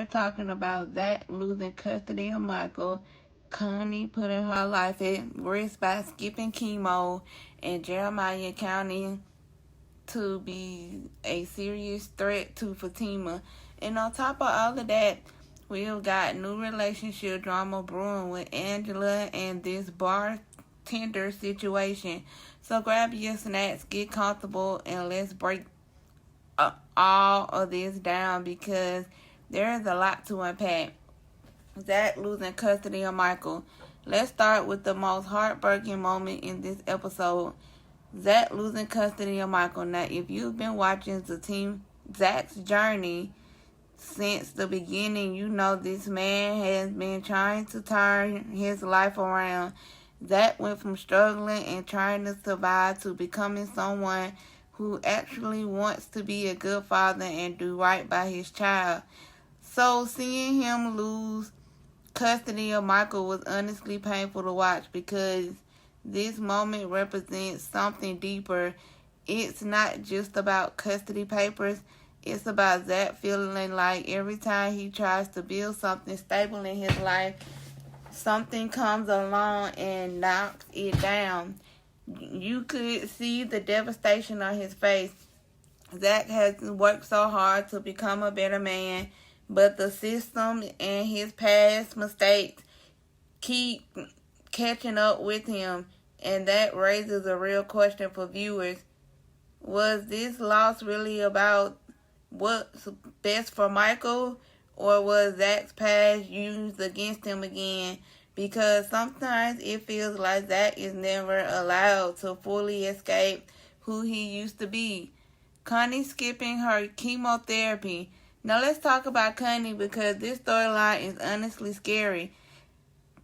talking about Zach losing custody of Michael, Connie putting her life at risk by skipping chemo, and Jeremiah counting to be a serious threat to Fatima. And on top of all of that, we've got new relationship drama brewing with Angela and this bartender situation. So grab your snacks, get comfortable, and let's break all of this down because there is a lot to unpack. Zach losing custody of Michael. Let's start with the most heartbreaking moment in this episode. Zach losing custody of Michael. Now, if you've been watching Zach's journey since the beginning, you know this man has been trying to turn his life around. Zach went from struggling and trying to survive to becoming someone who actually wants to be a good father and do right by his child. So seeing him lose custody of Michael was honestly painful to watch because this moment represents something deeper. It's not just about custody papers. It's about Zach feeling like every time he tries to build something stable in his life, something comes along and knocks it down. You could see the devastation on his face. Zach has worked so hard to become a better man, but the system and his past mistakes keep catching up with him, and that raises a real question for viewers. Was this loss really about what's best for Michael, or was Zach's past used against him again? Because sometimes it feels like Zach is never allowed to fully escape who he used to be. Connie skipping her chemotherapy. Now let's talk about Connie because this storyline is honestly scary.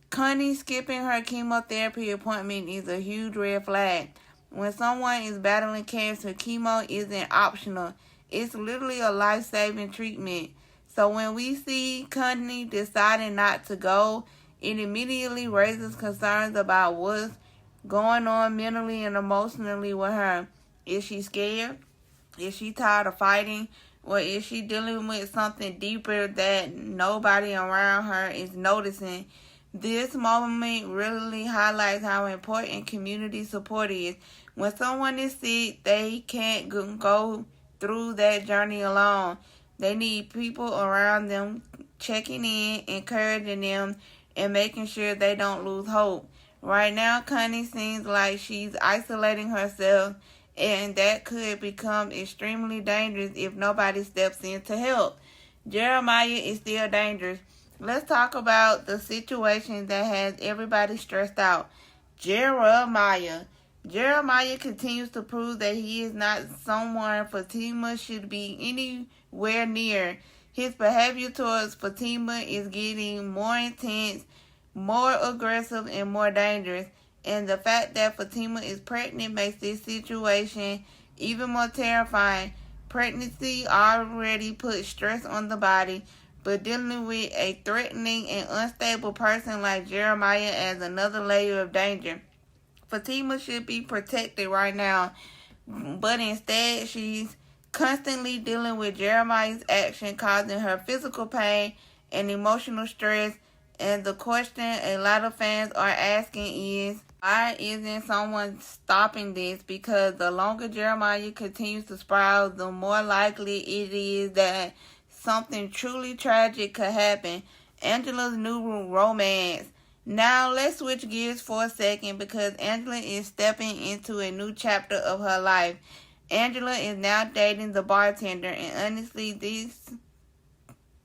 Connie skipping her chemotherapy appointment is a huge red flag. When someone is battling cancer, chemo isn't optional. It's literally a life-saving treatment. So when we see Connie deciding not to go, it immediately raises concerns about what's going on mentally and emotionally with her. Is she scared? Is she tired of fighting? Or is she dealing with something deeper that nobody around her is noticing? This moment really highlights how important community support is. When someone is sick, they can't go through that journey alone. They need people around them checking in, encouraging them, and making sure they don't lose hope. Right now, Connie seems like she's isolating herself, and that could become extremely dangerous if nobody steps in to help. Jeremiah is still dangerous. Let's talk about the situation that has everybody stressed out. Jeremiah. Jeremiah continues to prove that he is not someone Fatima should be anywhere near. His behavior towards Fatima is getting more intense, more aggressive, and more dangerous. And the fact that Fatima is pregnant makes this situation even more terrifying. Pregnancy already puts stress on the body, but dealing with a threatening and unstable person like Jeremiah adds another layer of danger. Fatima should be protected right now, but instead she's constantly dealing with Jeremiah's action, causing her physical pain and emotional stress. And the question a lot of fans are asking is, why isn't someone stopping this? Because the longer Jeremiah continues to spiral, the more likely it is that something truly tragic could happen. Angela's new romance. Now let's switch gears for a second because Angela is stepping into a new chapter of her life. Angela is now dating the bartender, and honestly, this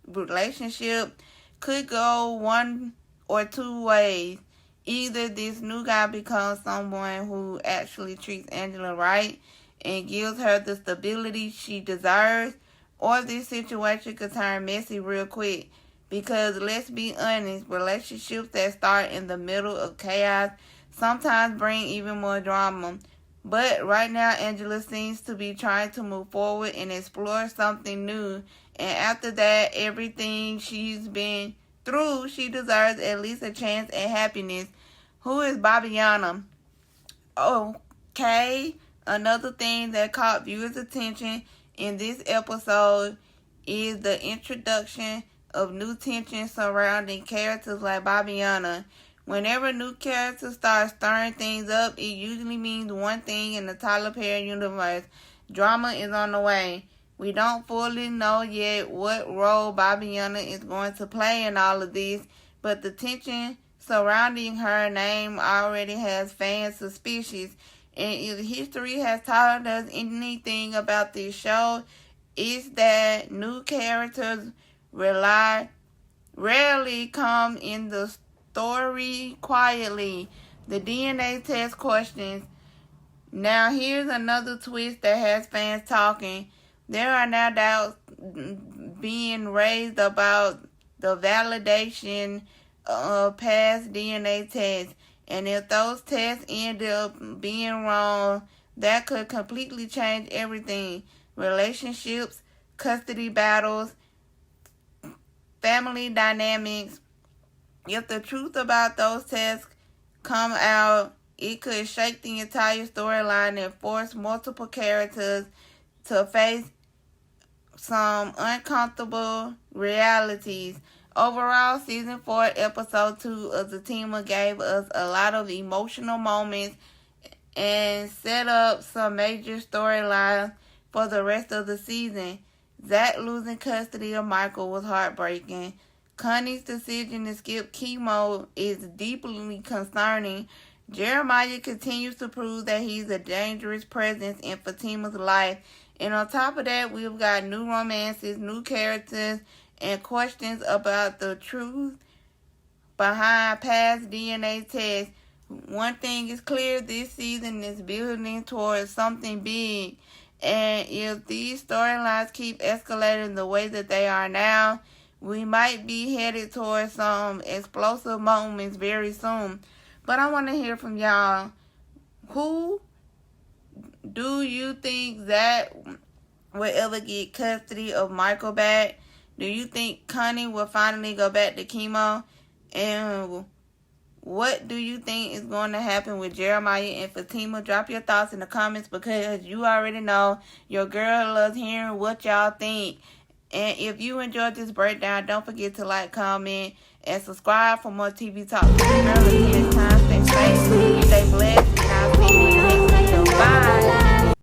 relationship could go one or two ways. Either this new guy becomes someone who actually treats Angela right and gives her the stability she deserves, or this situation could turn messy real quick. Because let's be honest, relationships that start in the middle of chaos sometimes bring even more drama. But right now, Angela seems to be trying to move forward and explore something new. And after that, everything she's been through, she deserves at least a chance at happiness. Who is Bobbyiana? Okay, another thing that caught viewers' attention in this episode is the introduction of new tension surrounding characters like Bobbyiana. Whenever new characters start stirring things up, it usually means one thing in the Tyler Perry universe. Drama is on the way. We don't fully know yet what role Bobbyiana is going to play in all of this, but the tension surrounding her name already has fans suspicious. And if history has taught us anything about this show, it's that new characters rarely come in the story quietly. The DNA test questions. Now here's another twist that has fans talking. There are now doubts being raised about the validation of past DNA tests. And if those tests end up being wrong, that could completely change everything. Relationships, custody battles, family dynamics. If the truth about those tests come out, it could shake the entire storyline and force multiple characters to face some uncomfortable realities. Overall, Season 4, Episode 2 of Zatima gave us a lot of emotional moments and set up some major storylines for the rest of the season. Zach losing custody of Michael was heartbreaking. Connie's decision to skip chemo is deeply concerning. Jeremiah continues to prove that he's a dangerous presence in Fatima's life. And on top of that, we've got new romances, new characters, and questions about the truth behind past DNA tests. One thing is clear, this season is building towards something big. And if these storylines keep escalating the way that they are now, we might be headed towards some explosive moments very soon. But I want to hear from y'all. Who do you think that will ever get custody of Michael back? Do you think Connie will finally go back to chemo? And what do you think is going to happen with Jeremiah and Fatima? Drop your thoughts in the comments, because you already know your girl loves hearing what y'all think. And if you enjoyed this breakdown, don't forget to like, comment, and subscribe for more TV talk. Girl, until next time, stay safe, stay blessed.